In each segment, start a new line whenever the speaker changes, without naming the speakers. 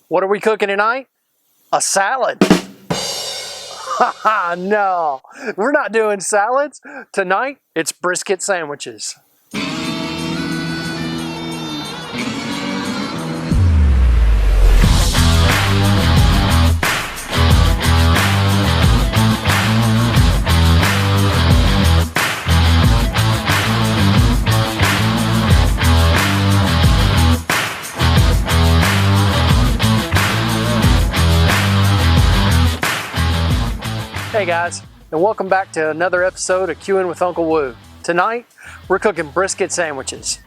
What are we cooking tonight? A salad. No, we're not doing salads. Tonight, it's brisket sandwiches. Hey guys, and welcome back to another episode of Quein with Uncle Woo. Tonight, we're cooking brisket sandwiches.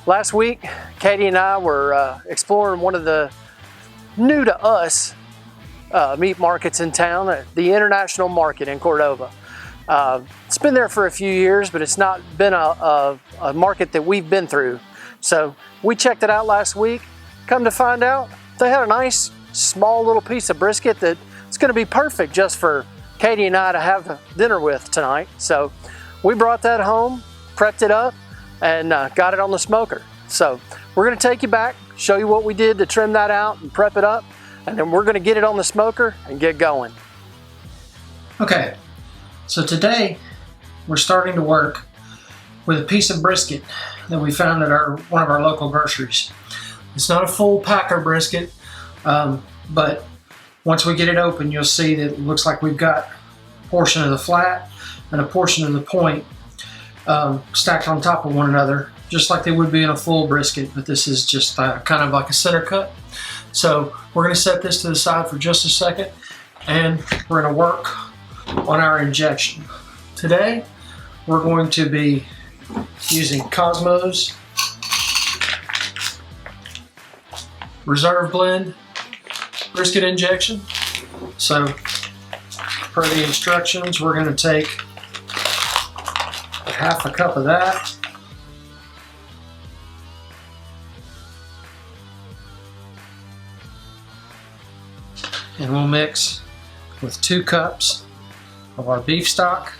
Last week, Katie and I were exploring one of the new to us meat markets in town, the International Market in Cordova. It's been there for a few years, but it's not been a market that we've been through. So we checked it out last week. Come to find out, they had a nice small little piece of brisket that it's going to be perfect just for Katie and I to have dinner with tonight. So we brought that home, prepped it up, and got it on the smoker. So we're going to take you back, show you what we did to trim that out and prep it up, and then we're going to get it on the smoker and get going.
Okay, so today we're starting to work with a piece of brisket that we found at one of our local groceries. It's not a full packer brisket, but once we get it open, you'll see that it looks like we've got a portion of the flat and a portion of the point stacked on top of one another, just like they would be in a full brisket, but this is just kind of like a center cut. So we're going to set this to the side for just a second, and we're going to work on our injection. Today, we're going to be using Cosmo's Reserve Blend brisket injection. So per the instructions, we're going to take half a cup of that, and we'll mix with 2 cups of our beef stock.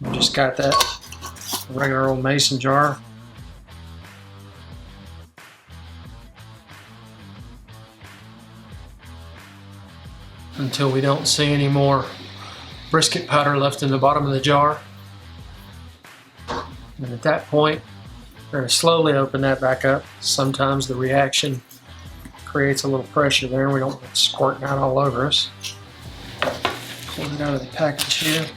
We just got that regular old mason jar. Until we don't see any more brisket powder left in the bottom of the jar. And at that point, we're going to slowly open that back up. Sometimes the reaction creates a little pressure there and we don't want it squirting out all over us. Pull it out of the package here.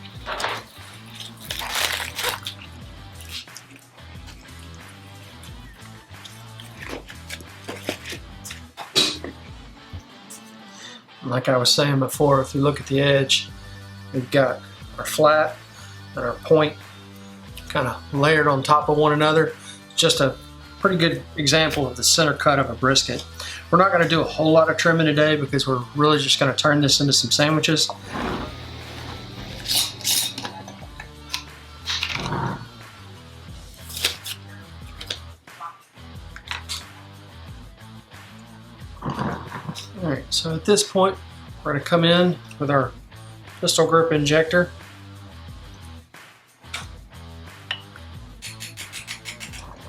Like I was saying before, if you look at the edge, we've got our flat and our point kind of layered on top of one another. Just a pretty good example of the center cut of a brisket. We're not going to do a whole lot of trimming today because we're really just going to turn this into some sandwiches. Alright, so at this point, we're going to come in with our pistol grip injector.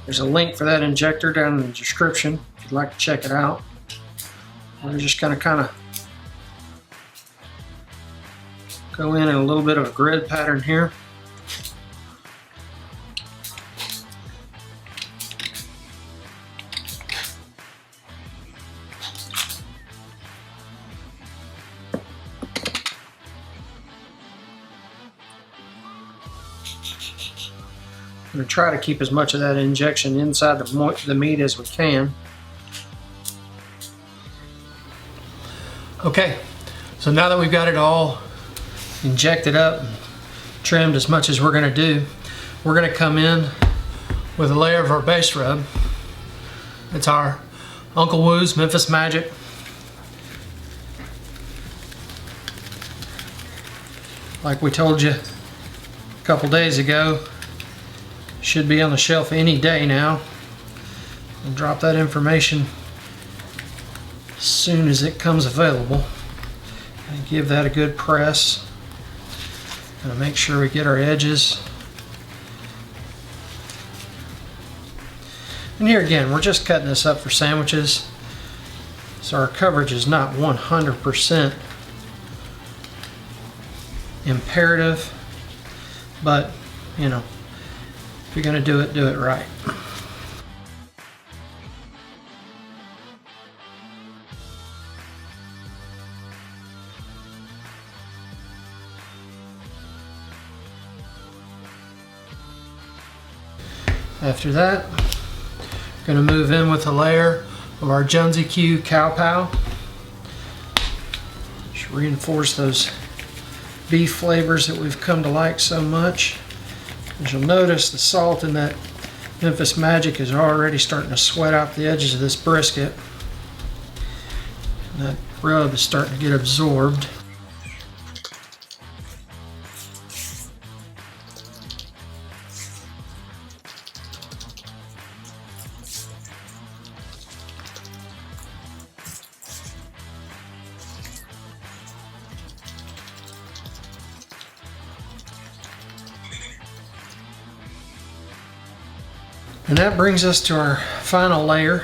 There's a link for that injector down in the description if you'd like to check it out. We're just going to kind of go in a little bit of a grid pattern here. I'm going to try to keep as much of that injection inside the meat as we can. Okay, so now that we've got it all injected up and trimmed as much as we're going to do, we're going to come in with a layer of our base rub. It's our Uncle Woo's Memphis Magic. Like we told you a couple days ago, should be on the shelf any day now. I'll drop that information as soon as it comes available. And give that a good press. And make sure we get our edges And here again, we're just cutting this up for sandwiches, so our coverage is not 100% imperative, but you know, if you're going to do it right. After that, going to move in with a layer of our Jonesy Q Cow Pow. Just reinforce those beef flavors that we've come to like so much. As you'll notice, the salt in that Memphis Magic is already starting to sweat out the edges of this brisket. And that rub is starting to get absorbed. And that brings us to our final layer.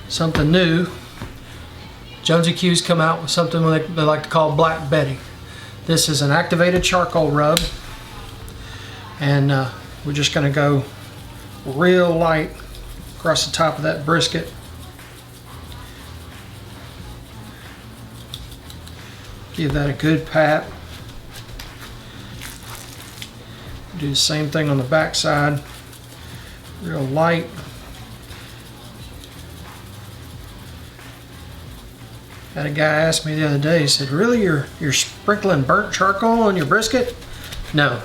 Something new. Jonesy Q's come out with something they like to call Black Betty. This is an activated charcoal rub, and we're just going to go real light across the top of that brisket. Give that a good pat. Do the same thing on the back side. Real light. Had a guy ask me the other day, he said, really, you're sprinkling burnt charcoal on your brisket? No,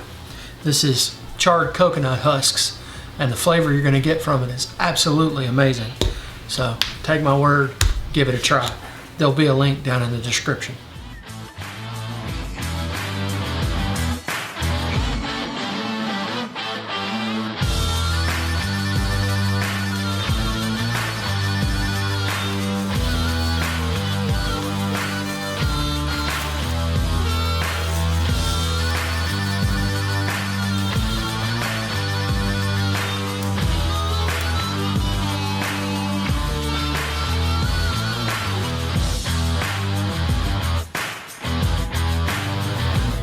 this is charred coconut husks, and the flavor you're going to get from it is absolutely amazing. So take my word, give it a try. There'll be a link down in the description.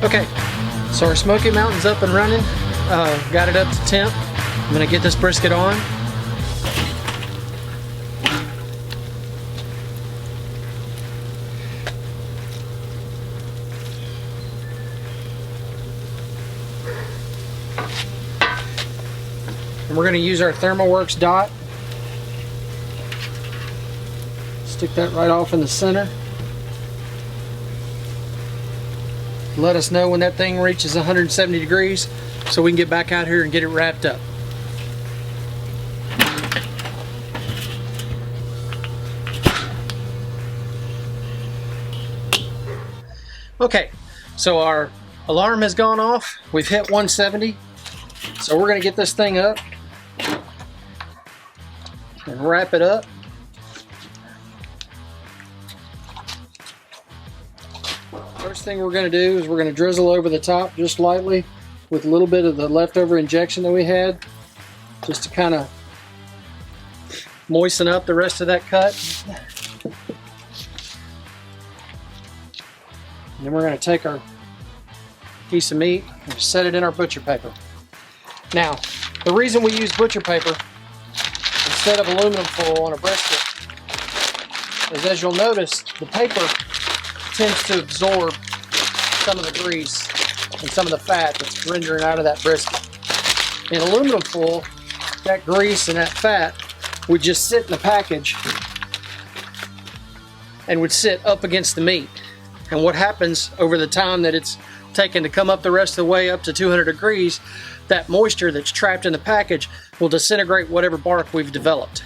Okay, so our Smoky Mountain's up and running. Got it up to temp. I'm gonna get this brisket on. And we're gonna use our ThermoWorks dot. Stick that right off in the center. Let us know when that thing reaches 170 degrees so we can get back out here and get it wrapped up. Okay, so our alarm has gone off. We've hit 170. So we're going to get this thing up and wrap it up. First thing we're going to do is we're going to drizzle over the top just lightly with a little bit of the leftover injection that we had, just to kind of moisten up the rest of that cut. And then we're going to take our piece of meat and set it in our butcher paper. Now, the reason we use butcher paper instead of aluminum foil on a brisket is, as you'll notice, the paper tends to absorb some of the grease and some of the fat that's rendering out of that brisket. In aluminum foil, that grease and that fat would just sit in the package and would sit up against the meat. And what happens over the time that it's taken to come up the rest of the way up to 200 degrees, that moisture that's trapped in the package will disintegrate whatever bark we've developed.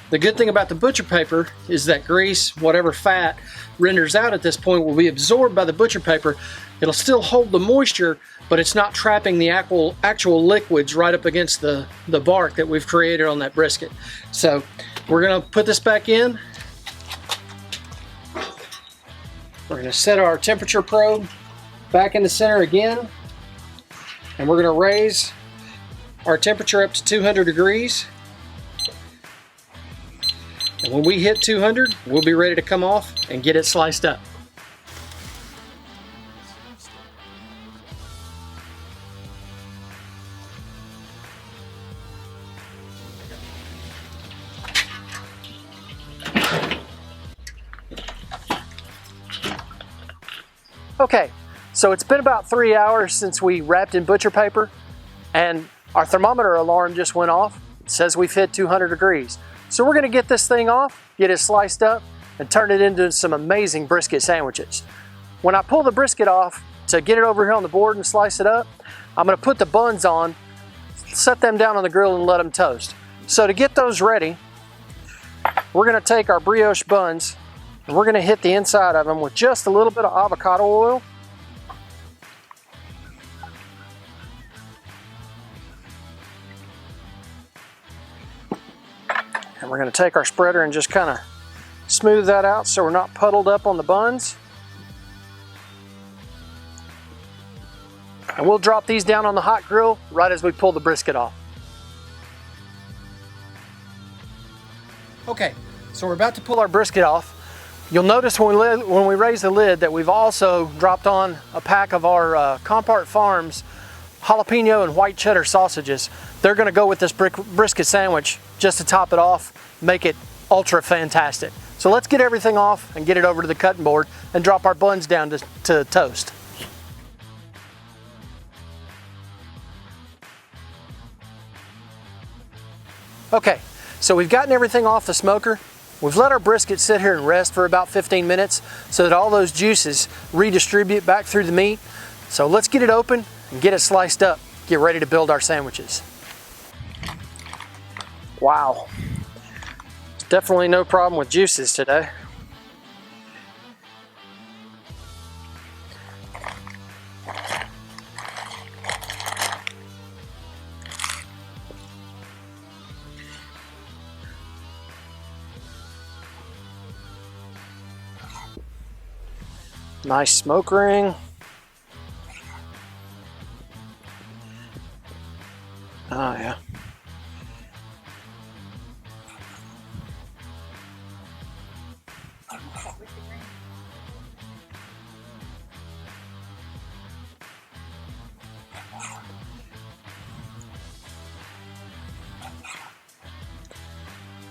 The good thing about the butcher paper is that grease, whatever fat renders out at this point, will be absorbed by the butcher paper. It'll still hold the moisture, but it's not trapping the actual liquids right up against the bark that we've created on that brisket. So we're gonna put this back in. We're gonna set our temperature probe back in the center again, and we're gonna raise
our temperature up to 200 degrees. And when we hit 200, we'll be ready to come off and get it sliced up. Okay, so it's been about 3 hours since we wrapped in butcher paper, and our thermometer alarm just went off. It says we've hit 200 degrees. So we're gonna get this thing off, get it sliced up, and turn it into some amazing brisket sandwiches. When I pull the brisket off to get it over here on the board and slice it up, I'm gonna put the buns on, set them down on the grill and let them toast. So to get those ready, we're gonna take our brioche buns and we're gonna hit the inside of them with just a little bit of avocado oil. And we're gonna take our spreader and just kind of smooth that out so we're not puddled up on the buns. And we'll drop these down on the hot grill right as we pull the brisket off. Okay, so we're about to pull our brisket off. You'll notice when we raise the lid that we've also dropped on a pack of our Compart Farms jalapeno and white cheddar sausages. They're gonna go with this brisket sandwich just to top it off, make it ultra fantastic. So let's get everything off and get it over to the cutting board and drop our buns down to toast. Okay, so we've gotten everything off the smoker. We've let our brisket sit here and rest for about 15 minutes so that all those juices redistribute back through the meat. So let's get it open and get it sliced up, get ready to build our sandwiches. Wow, there's definitely no problem with juices today. Nice smoke ring. Oh yeah.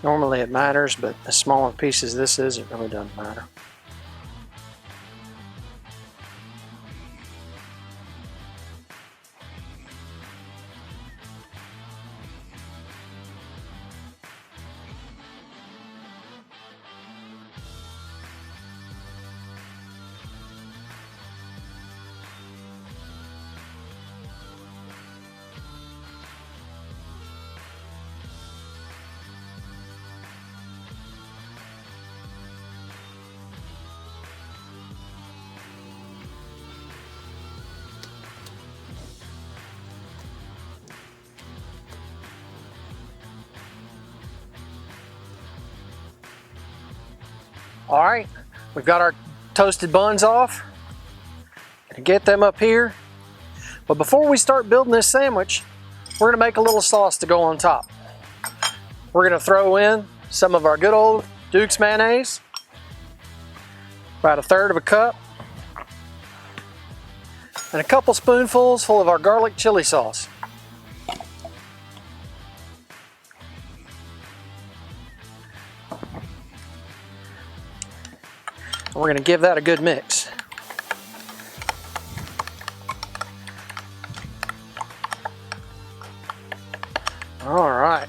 Normally it matters, but as small a piece as this is, it really doesn't matter. All right, we've got our toasted buns off. Gonna get them up here. But before we start building this sandwich, we're gonna make a little sauce to go on top. We're gonna throw in some of our good old Duke's mayonnaise, about 1/3 of a cup, and a couple spoonfuls full of our garlic chili sauce. We're going to give that a good mix. All right.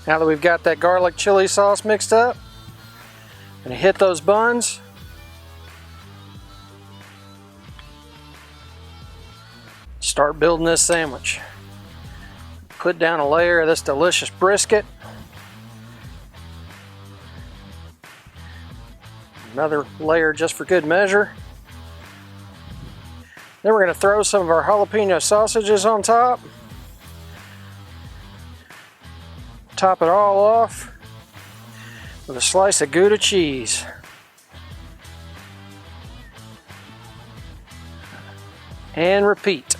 Now that we've got that garlic chili sauce mixed up, I'm going to hit those buns. Start building this sandwich. Put down a layer of this delicious brisket. Another layer just for good measure. Then we're going to throw some of our jalapeno sausages on top. Top it all off with a slice of Gouda cheese. and repeat.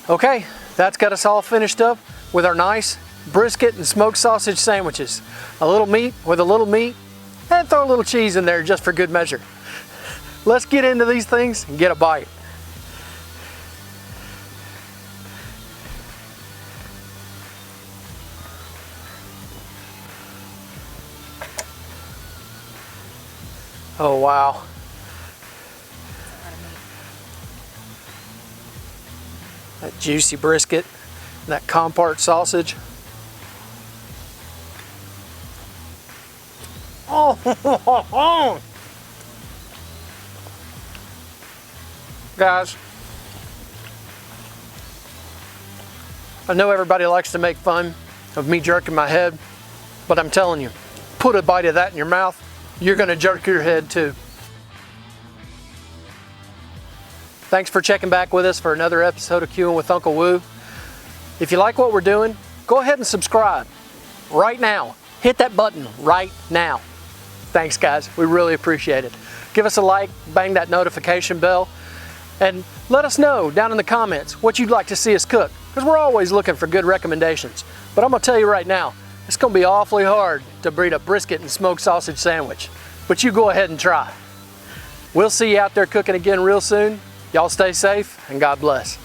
Okay, that's got us all finished up with our nice brisket and smoked sausage sandwiches. A little meat with a little meat, and throw a little cheese in there just for good measure. Let's get into these things and get a bite. Oh wow. That juicy brisket, that Compart sausage. Oh, guys, I know everybody likes to make fun of me jerking my head, but I'm telling you, put a bite of that in your mouth, you're gonna jerk your head too. Thanks for checking back with us for another episode of Quein with Uncle Woo. If you like what we're doing, go ahead and subscribe right now. Hit that button right now. Thanks guys, we really appreciate it. Give us a like, bang that notification bell, and let us know down in the comments what you'd like to see us cook, because we're always looking for good recommendations. But I'm gonna tell you right now, it's gonna be awfully hard to breed a brisket and smoked sausage sandwich, but you go ahead and try. We'll see you out there cooking again real soon. Y'all stay safe and God bless.